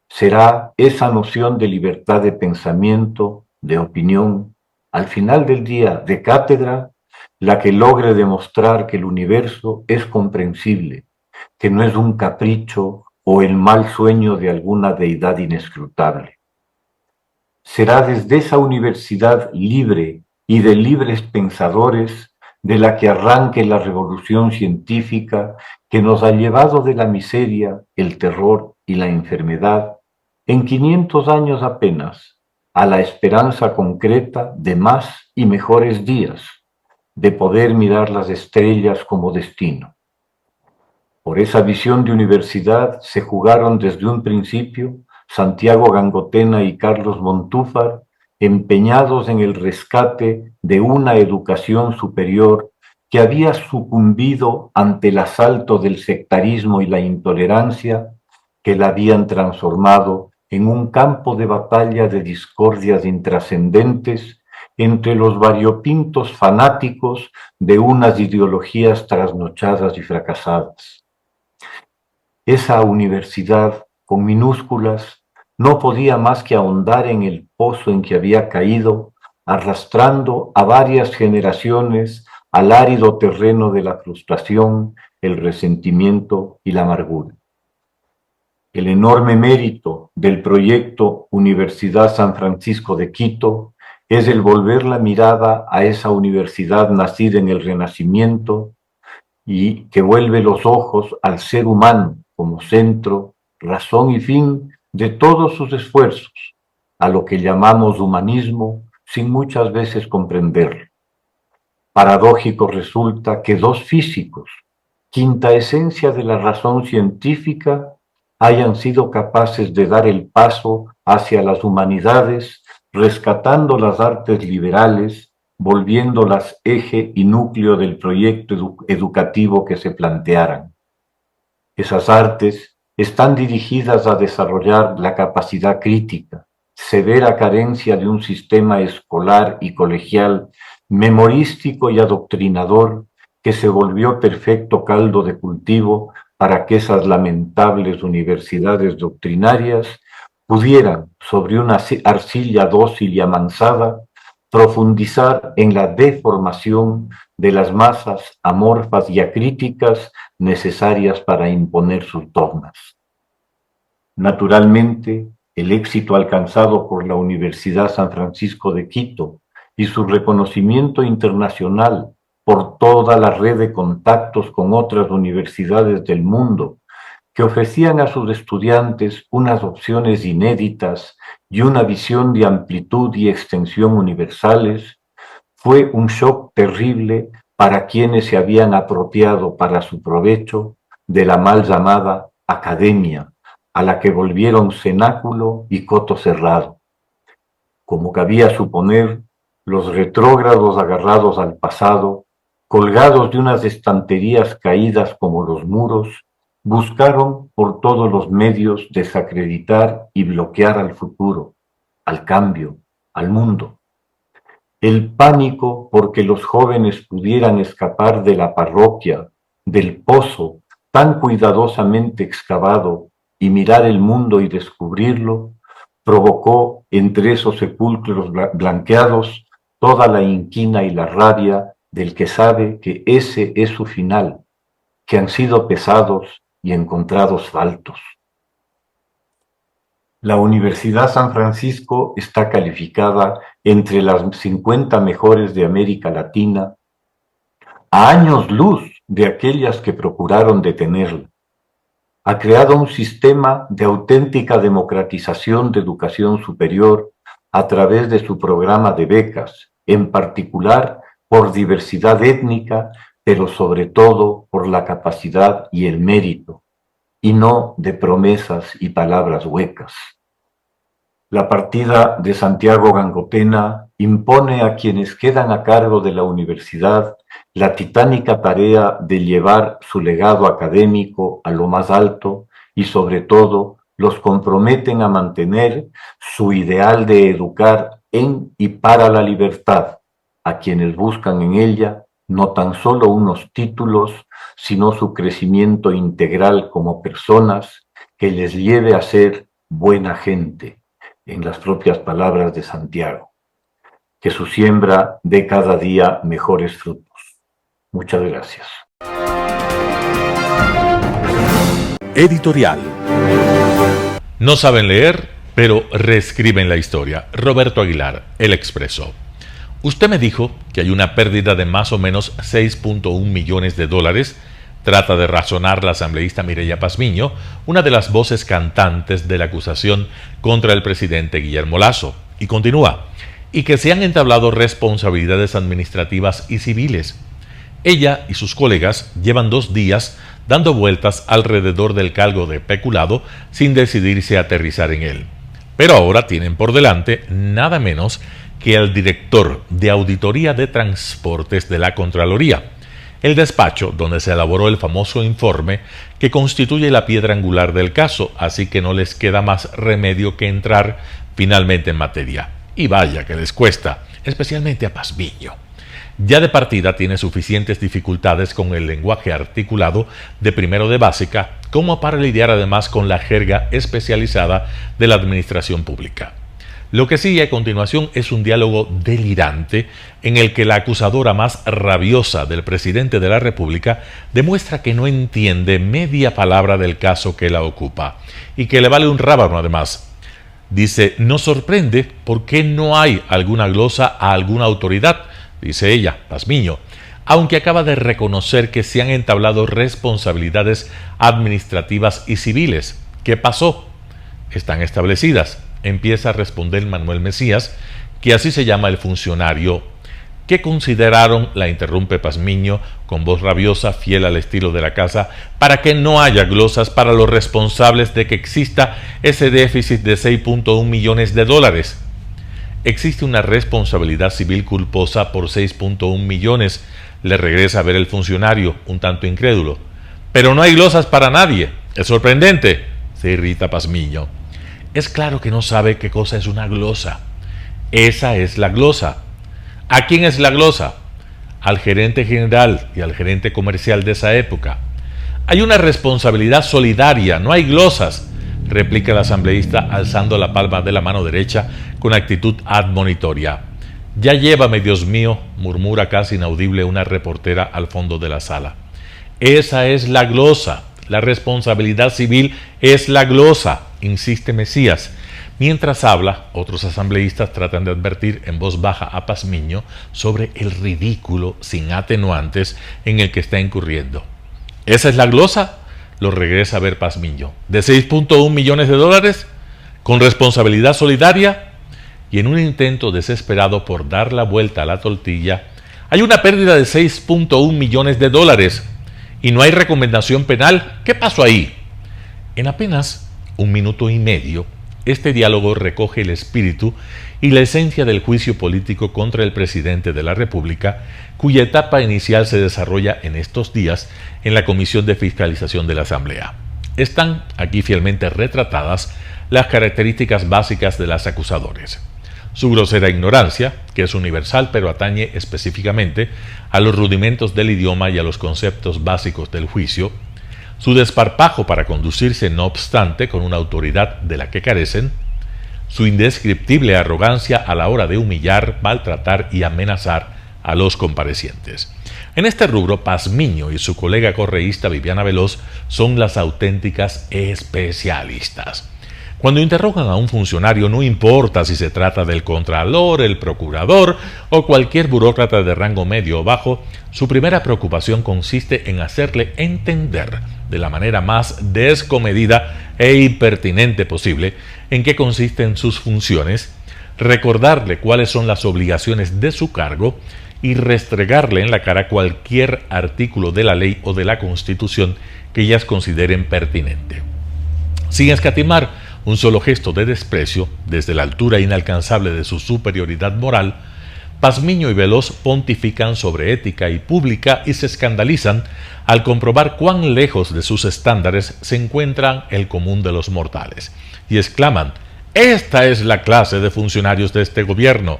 Será esa noción de libertad de pensamiento, de opinión, al final del día de cátedra, la que logre demostrar que el universo es comprensible, que no es un capricho o el mal sueño de alguna deidad inescrutable. Será desde esa universidad libre y de libres pensadores de la que arranque la revolución científica que nos ha llevado de la miseria, el terror y la enfermedad, en 500 años apenas, a la esperanza concreta de más y mejores días, de poder mirar las estrellas como destino. Por esa visión de universidad se jugaron desde un principio Santiago Gangotena y Carlos Montúfar, empeñados en el rescate de una educación superior que había sucumbido ante el asalto del sectarismo y la intolerancia, que la habían transformado en un campo de batalla de discordias intrascendentes entre los variopintos fanáticos de unas ideologías trasnochadas y fracasadas. Esa universidad, con minúsculas, no podía más que ahondar en el pozo en que había caído, arrastrando a varias generaciones al árido terreno de la frustración, el resentimiento y la amargura. El enorme mérito del proyecto Universidad San Francisco de Quito es el volver la mirada a esa universidad nacida en el Renacimiento y que vuelve los ojos al ser humano como centro, razón y fin de todos sus esfuerzos, a lo que llamamos humanismo sin muchas veces comprenderlo. Paradójico resulta que dos físicos, quinta esencia de la razón científica, hayan sido capaces de dar el paso hacia las humanidades, rescatando las artes liberales, volviéndolas eje y núcleo del proyecto educativo que se plantearan. Esas artes están dirigidas a desarrollar la capacidad crítica, severa carencia de un sistema escolar y colegial memorístico y adoctrinador que se volvió perfecto caldo de cultivo para que esas lamentables universidades doctrinarias pudieran, sobre una arcilla dócil y amansada, profundizar en la deformación de las masas amorfas y acríticas necesarias para imponer sus dogmas. Naturalmente, el éxito alcanzado por la Universidad San Francisco de Quito y su reconocimiento internacional por toda la red de contactos con otras universidades del mundo que ofrecían a sus estudiantes unas opciones inéditas y una visión de amplitud y extensión universales, fue un shock terrible para quienes se habían apropiado para su provecho de la mal llamada academia, a la que volvieron cenáculo y coto cerrado. Como cabía suponer, los retrógrados agarrados al pasado, colgados de unas estanterías caídas como los muros, buscaron por todos los medios desacreditar y bloquear al futuro, al cambio, al mundo. El pánico porque los jóvenes pudieran escapar de la parroquia, del pozo tan cuidadosamente excavado y mirar el mundo y descubrirlo, provocó entre esos sepulcros blanqueados toda la inquina y la rabia del que sabe que ese es su final, que han sido pesados y encontrados faltos. La Universidad San Francisco está calificada entre las 50 mejores de América Latina, a años luz de aquellas que procuraron detenerla. Ha creado un sistema de auténtica democratización de educación superior a través de su programa de becas, en particular por diversidad étnica, pero sobre todo por la capacidad y el mérito, y no de promesas y palabras huecas. La partida de Santiago Gangotena impone a quienes quedan a cargo de la universidad la titánica tarea de llevar su legado académico a lo más alto y sobre todo los comprometen a mantener su ideal de educar en y para la libertad, a quienes buscan en ella no tan solo unos títulos, sino su crecimiento integral como personas que les lleve a ser buena gente, en las propias palabras de Santiago. Que su siembra dé cada día mejores frutos. Muchas gracias. Editorial. No saben leer, pero reescriben la historia. Roberto Aguilar, El Expreso. Usted me dijo que hay una pérdida de más o menos 6.1 millones de dólares. Trata de razonar la asambleísta Mireya Pazmiño, una de las voces cantantes de la acusación contra el presidente Guillermo Lasso. Y continúa. Y que se han entablado responsabilidades administrativas y civiles. Ella y sus colegas llevan 2 días dando vueltas alrededor del cargo de peculado sin decidirse a aterrizar en él. Pero ahora tienen por delante nada menos que el director de Auditoría de Transportes de la Contraloría, el despacho donde se elaboró el famoso informe que constituye la piedra angular del caso, así que no les queda más remedio que entrar finalmente en materia. Y vaya que les cuesta, especialmente a Pazmiño. Ya de partida tiene suficientes dificultades con el lenguaje articulado de primero de básica, como para lidiar además con la jerga especializada de la administración pública. Lo que sigue a continuación es un diálogo delirante en el que la acusadora más rabiosa del presidente de la República demuestra que no entiende media palabra del caso que la ocupa y que le vale un rábano además. Dice, nos sorprende por qué no hay alguna glosa a alguna autoridad, dice ella, Pazmiño, aunque acaba de reconocer que se han entablado responsabilidades administrativas y civiles. ¿Qué pasó? Están establecidas. Empieza a responder Manuel Mesías, que así se llama el funcionario. ¿Qué consideraron? La interrumpe Pazmiño con voz rabiosa, fiel al estilo de la casa, para que no haya glosas para los responsables de que exista ese déficit de 6.1 millones de dólares. Existe una responsabilidad civil culposa por 6.1 millones, le regresa a ver el funcionario, un tanto incrédulo. Pero no hay glosas para nadie. Es sorprendente, se irrita Pazmiño. Es claro que no sabe qué cosa es una glosa. Esa es la glosa. ¿A quién es la glosa? Al gerente general y al gerente comercial de esa época. Hay una responsabilidad solidaria, no hay glosas, replica el asambleísta alzando la palma de la mano derecha con actitud admonitoria. Ya llévame, Dios mío, murmura casi inaudible una reportera al fondo de la sala. Esa es la glosa. La responsabilidad civil es la glosa, insiste Mesías. Mientras habla, otros asambleístas tratan de advertir en voz baja a Pazmiño sobre el ridículo sin atenuantes en el que está incurriendo. ¿Esa es la glosa? Lo regresa a ver Pazmiño. ¿De 6.1 millones de dólares? ¿Con responsabilidad solidaria? Y en un intento desesperado por dar la vuelta a la tortilla, hay una pérdida de 6.1 millones de dólares. ¿Y no hay recomendación penal? ¿Qué pasó ahí? En apenas 1 minuto y medio, este diálogo recoge el espíritu y la esencia del juicio político contra el presidente de la República, cuya etapa inicial se desarrolla en estos días en la Comisión de Fiscalización de la Asamblea. Están aquí fielmente retratadas las características básicas de las acusadores. Su grosera ignorancia, que es universal pero atañe específicamente a los rudimentos del idioma y a los conceptos básicos del juicio, su desparpajo para conducirse no obstante con una autoridad de la que carecen, su indescriptible arrogancia a la hora de humillar, maltratar y amenazar a los comparecientes. En este rubro, Pazmiño y su colega correísta Viviana Veloz son las auténticas especialistas. Cuando interrogan a un funcionario, no importa si se trata del contralor, el procurador o cualquier burócrata de rango medio o bajo, su primera preocupación consiste en hacerle entender de la manera más descomedida e impertinente posible en qué consisten sus funciones, recordarle cuáles son las obligaciones de su cargo y restregarle en la cara cualquier artículo de la ley o de la Constitución que ellas consideren pertinente. Sin escatimar un solo gesto de desprecio, desde la altura inalcanzable de su superioridad moral, Pazmiño y Veloz pontifican sobre ética y pública y se escandalizan al comprobar cuán lejos de sus estándares se encuentran el común de los mortales, y exclaman: «Esta es la clase de funcionarios de este gobierno»,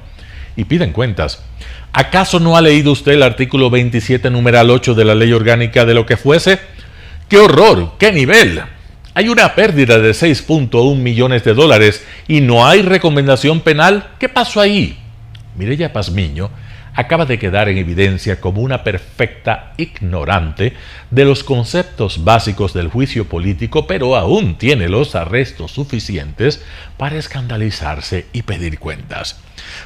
y piden cuentas. ¿Acaso no ha leído usted el artículo 27, numeral 8 de la Ley Orgánica de lo que fuese? ¡Qué horror! ¡Qué nivel! Hay una pérdida de 6.1 millones de dólares y no hay recomendación penal. ¿Qué pasó ahí? Mireya Pazmiño acaba de quedar en evidencia como una perfecta ignorante de los conceptos básicos del juicio político, pero aún tiene los arrestos suficientes para escandalizarse y pedir cuentas.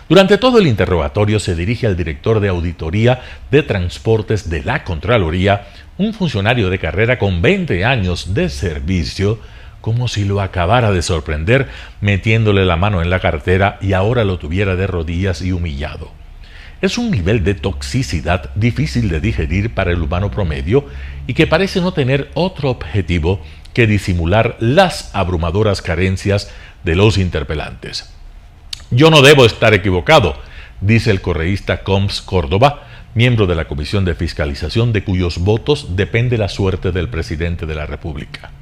Durante todo el interrogatorio se dirige al director de Auditoría de Transportes de la Contraloría, un funcionario de carrera con 20 años de servicio, como si lo acabara de sorprender metiéndole la mano en la cartera y ahora lo tuviera de rodillas y humillado. Es un nivel de toxicidad difícil de digerir para el humano promedio y que parece no tener otro objetivo que disimular las abrumadoras carencias de los interpelantes. «Yo no debo estar equivocado», dice el correísta Combs Córdoba, miembro de la Comisión de Fiscalización de cuyos votos depende la suerte del presidente de la República.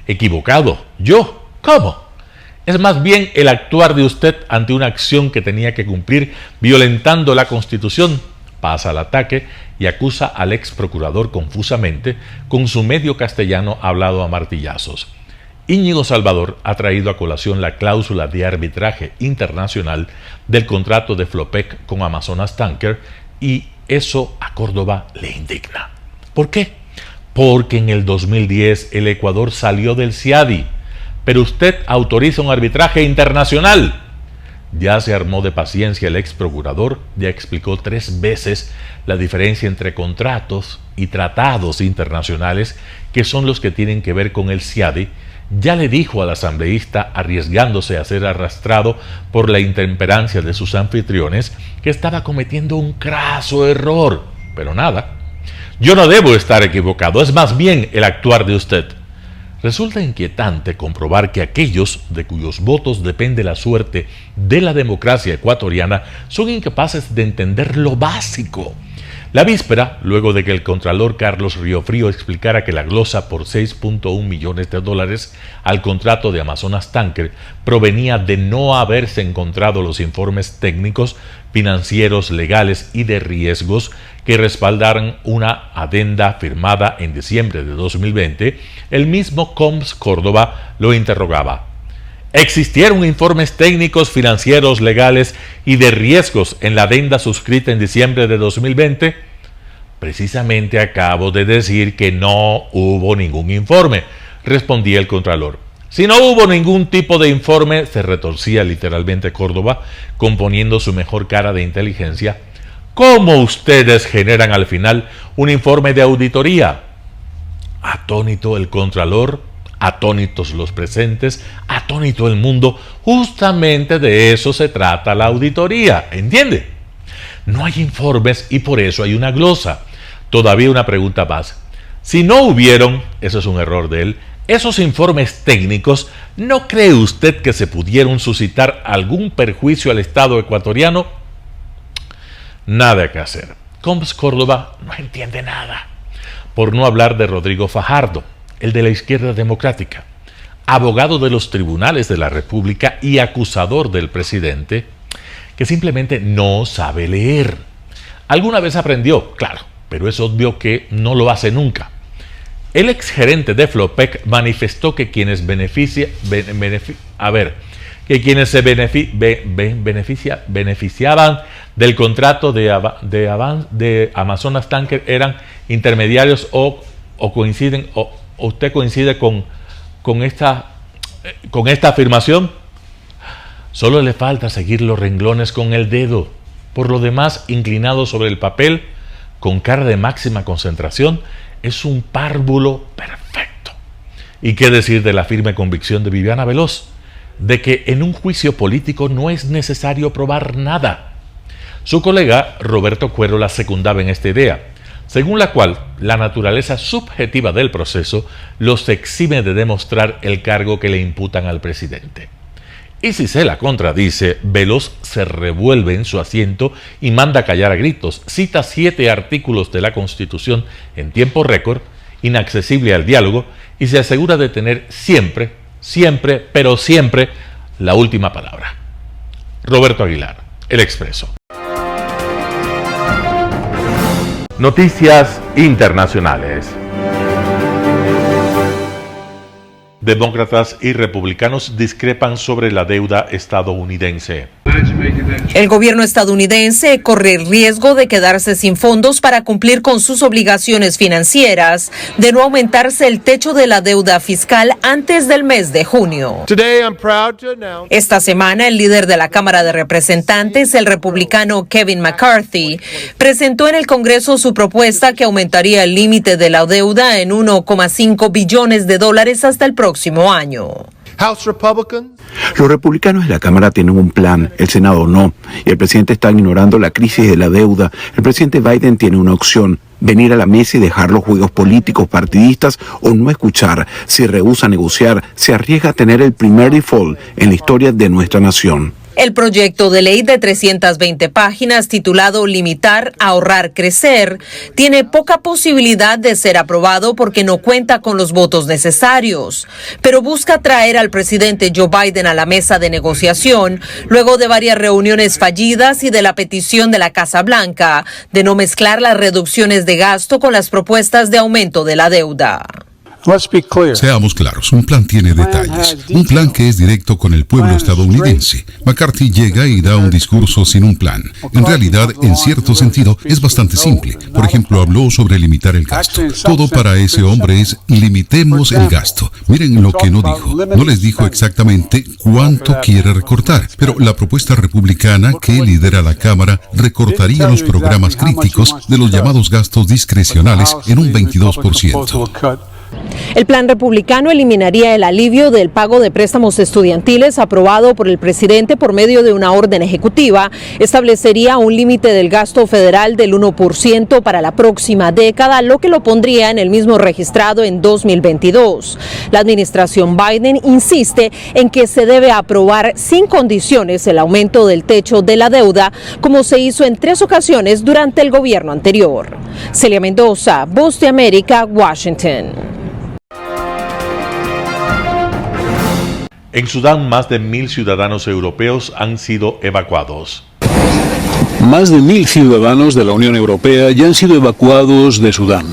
¿Equivocado? ¿Yo? ¿Cómo? Es más bien el actuar de usted ante una acción que tenía que cumplir violentando la Constitución. pasa al ataque y acusa al ex procurador confusamente con su medio castellano hablado a martillazos. Íñigo Salvador ha traído a colación la cláusula de arbitraje internacional del contrato de Flopec con Amazonas Tanker y eso a Córdoba le indigna. ¿Por qué? Porque en el 2010 el Ecuador salió del CIADI, pero usted autoriza un arbitraje internacional. Ya se armó de paciencia el ex procurador, ya explicó 3 veces la diferencia entre contratos y tratados internacionales, que son los que tienen que ver con el CIADI. Ya le dijo al asambleísta, arriesgándose a ser arrastrado por la intemperancia de sus anfitriones, que estaba cometiendo un craso error. Pero nada, yo no debo estar equivocado, es más bien el actuar de usted. Resulta inquietante comprobar que aquellos de cuyos votos depende la suerte de la democracia ecuatoriana son incapaces de entender lo básico. La víspera, luego de que el contralor Carlos Riofrío explicara que la glosa por $6.1 millones al contrato de Amazonas Tanker provenía de no haberse encontrado los informes técnicos, financieros, legales y de riesgos que respaldaran una adenda firmada en diciembre de 2020, el mismo COMS Córdoba lo interrogaba. ¿Existieron informes técnicos, financieros, legales y de riesgos en la adenda suscrita en diciembre de 2020? Precisamente acabo de decir que no hubo ningún informe, respondía el contralor. Si no hubo ningún tipo de informe, se retorcía literalmente Córdoba, componiendo su mejor cara de inteligencia. ¿Cómo ustedes generan al final un informe de auditoría? Atónito el contralor, atónitos los presentes, atónito el mundo. Justamente de eso se trata la auditoría, ¿entiende? No hay informes y por eso hay una glosa. Todavía una pregunta más. Si no hubieron, eso es un error de él, esos informes técnicos, ¿no cree usted que se pudieron suscitar algún perjuicio al Estado ecuatoriano? Nada que hacer. COMS Córdoba no entiende nada. Por no hablar de Rodrigo Fajardo, el de la izquierda democrática, abogado de los tribunales de la República y acusador del presidente, que simplemente no sabe leer. Alguna vez aprendió, claro, pero es obvio que no lo hace nunca. El exgerente de Flopec manifestó que quienes se beneficiaban del contrato de Amazonas Tanker eran intermediarios o coinciden, o usted coincide con esta afirmación. Solo le falta seguir los renglones con el dedo. Por lo demás, inclinado sobre el papel, con cara de máxima concentración, es un párvulo perfecto. ¿Y qué decir de la firme convicción de Viviana Veloz? De que en un juicio político no es necesario probar nada. Su colega Roberto Cuero la secundaba en esta idea, según la cual la naturaleza subjetiva del proceso los exime de demostrar el cargo que le imputan al presidente. Y si se la contradice, Veloz se revuelve en su asiento y manda callar a gritos. Cita 7 artículos de la Constitución en tiempo récord, inaccesible al diálogo, y se asegura de tener siempre, pero siempre, la última palabra. Roberto Aguilar, El Expreso. Noticias internacionales. Demócratas y republicanos discrepan sobre la deuda estadounidense. El gobierno estadounidense corre el riesgo de quedarse sin fondos para cumplir con sus obligaciones financieras, de no aumentarse el techo de la deuda fiscal antes del mes de junio. Esta semana, el líder de la Cámara de Representantes, el republicano Kevin McCarthy, presentó en el Congreso su propuesta que aumentaría el límite de la deuda en $1.5 billones hasta el próximo año. Los republicanos de la Cámara tienen un plan, el Senado no, y el presidente está ignorando la crisis de la deuda. El presidente Biden tiene una opción: venir a la mesa y dejar los juegos políticos partidistas o no escuchar. Si rehúsa negociar, se arriesga a tener el primer default en la historia de nuestra nación. El proyecto de ley de 320 páginas titulado Limitar, Ahorrar, Crecer tiene poca posibilidad de ser aprobado porque no cuenta con los votos necesarios, pero busca traer al presidente Joe Biden a la mesa de negociación luego de varias reuniones fallidas y de la petición de la Casa Blanca de no mezclar las reducciones de gasto con las propuestas de aumento de la deuda. Seamos claros, un plan tiene detalles. Un plan que es directo con el pueblo estadounidense. McCarthy llega y da un discurso sin un plan. En realidad, en cierto sentido, es bastante simple. Por ejemplo, habló sobre limitar el gasto. Todo para ese hombre es limitemos el gasto. Miren lo que no dijo. No les dijo exactamente cuánto quiere recortar, pero la propuesta republicana que lidera la Cámara recortaría los programas críticos de los llamados gastos discrecionales en un 22%. El plan republicano eliminaría el alivio del pago de préstamos estudiantiles aprobado por el presidente por medio de una orden ejecutiva. Establecería un límite del gasto federal del 1% para la próxima década, lo que lo pondría en el mismo registrado en 2022. La administración Biden insiste en que se debe aprobar sin condiciones el aumento del techo de la deuda, como se hizo en 3 ocasiones durante el gobierno anterior. Celia Mendoza, Voz de América, Washington. En Sudán, más de 1.000 ciudadanos europeos han sido evacuados. Más de 1.000 ciudadanos de la Unión Europea ya han sido evacuados de Sudán.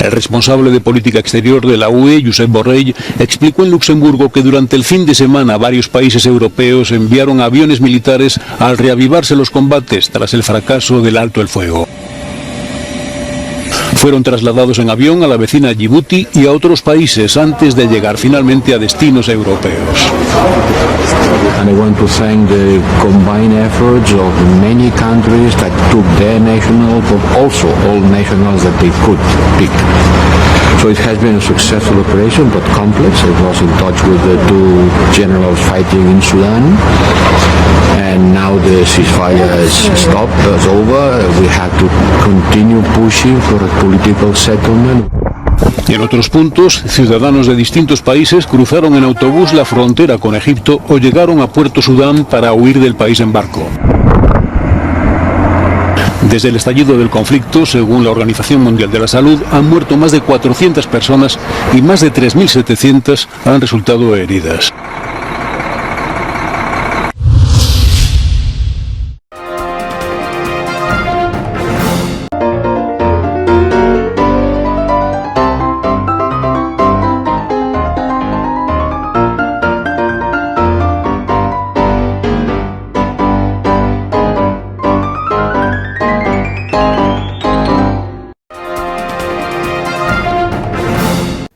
El responsable de política exterior de la UE, Josep Borrell, explicó en Luxemburgo que durante el fin de semana varios países europeos enviaron aviones militares al reavivarse los combates tras el fracaso del alto el fuego. Fueron trasladados en avión a la vecina Djibouti y a otros países antes de llegar finalmente a destinos europeos. And I want to thank the combined efforts of many countries that took their nationals, but also all nationals that they could pick. So it has been a successful operation, but complex. I was in touch with the 2 generals fighting in Sudan. And now the ceasefire is stopped, it's over. We have to continue pushing for a political settlement. Y en otros puntos, ciudadanos de distintos países cruzaron en autobús la frontera con Egipto o llegaron a Puerto Sudán para huir del país en barco. Desde el estallido del conflicto, según la Organización Mundial de la Salud, han muerto más de 400 personas y más de 3.700 han resultado heridas.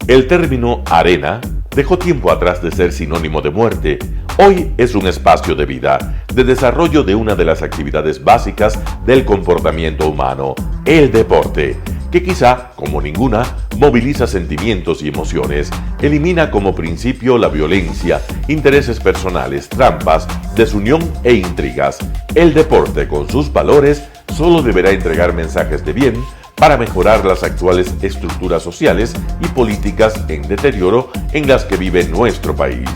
El término arena dejó tiempo atrás de ser sinónimo de muerte. Hoy es un espacio de vida, de desarrollo de una de las actividades básicas del comportamiento humano, el deporte, que quizá, como ninguna, moviliza sentimientos y emociones, elimina como principio la violencia, intereses personales, trampas, desunión e intrigas. El deporte, con sus valores, solo deberá entregar mensajes de bien para mejorar las actuales estructuras sociales y políticas en deterioro en las que vive nuestro país.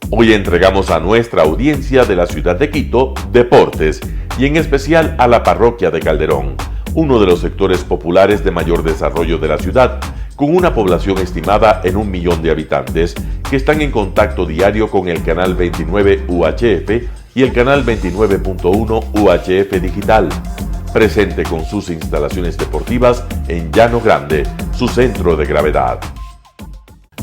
Hoy entregamos a nuestra audiencia de la ciudad de Quito deportes y en especial a la parroquia de Calderón, uno de los sectores populares de mayor desarrollo de la ciudad, con una población estimada en 1 millón de habitantes que están en contacto diario con el canal 29 UHF y el canal 29.1 UHF Digital. Presente con sus instalaciones deportivas en Llano Grande, su centro de gravedad.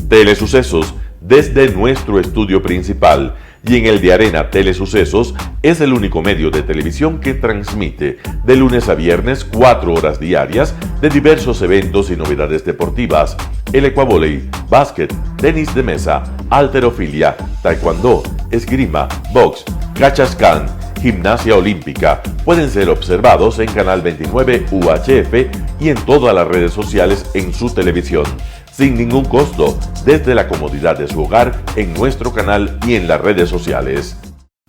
Telesucesos, desde nuestro estudio principal y en el de Arena Telesucesos, es el único medio de televisión que transmite de lunes a viernes 4 horas diarias de diversos eventos y novedades deportivas: el ecuavóley, básquet, tenis de mesa, halterofilia, taekwondo, esgrima, box, cachascán, gimnasia olímpica. Pueden ser observados en Canal 29 UHF y en todas las redes sociales en su televisión, sin ningún costo, desde la comodidad de su hogar, en nuestro canal y en las redes sociales.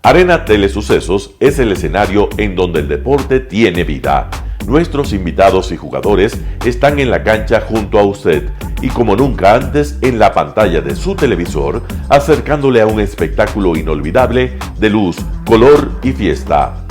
Arena Telesucesos es el escenario en donde el deporte tiene vida. nuestros invitados y jugadores están en la cancha junto a usted y como nunca antes en la pantalla de su televisor, acercándole a un espectáculo inolvidable de luz, color y fiesta.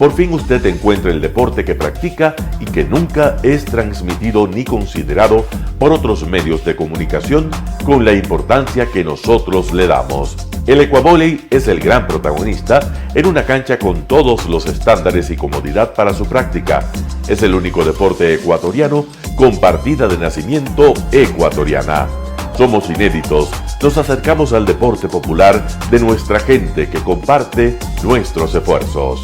Por fin usted encuentra el deporte que practica y que nunca es transmitido ni considerado por otros medios de comunicación con la importancia que nosotros le damos. El Ecuavóley es el gran protagonista en una cancha con todos los estándares y comodidad para su práctica. Es el único deporte ecuatoriano con partida de nacimiento ecuatoriana. Somos inéditos, nos acercamos al deporte popular de nuestra gente que comparte nuestros esfuerzos.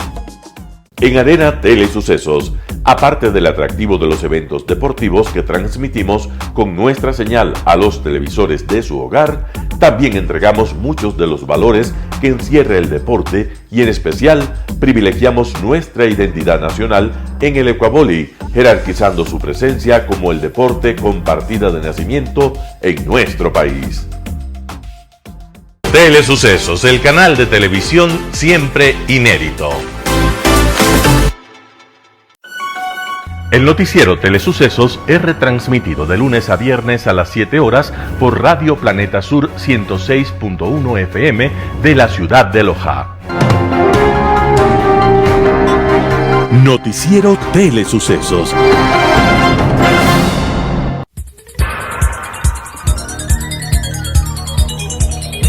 En Arena Telesucesos, aparte del atractivo de los eventos deportivos que transmitimos con nuestra señal a los televisores de su hogar, también entregamos muchos de los valores que encierra el deporte y en especial privilegiamos nuestra identidad nacional en el Ecuavóley, jerarquizando su presencia como el deporte con partida de nacimiento en nuestro país. Telesucesos, el canal de televisión siempre inédito. El noticiero Telesucesos es retransmitido de lunes a viernes a las 7 horas por Radio Planeta Sur 106.1 FM de la ciudad de Loja. Noticiero Telesucesos.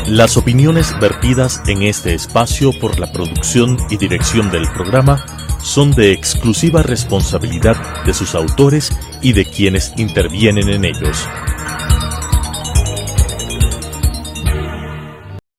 Las opiniones vertidas en este espacio por la producción y dirección del programa son de exclusiva responsabilidad de sus autores y de quienes intervienen en ellos.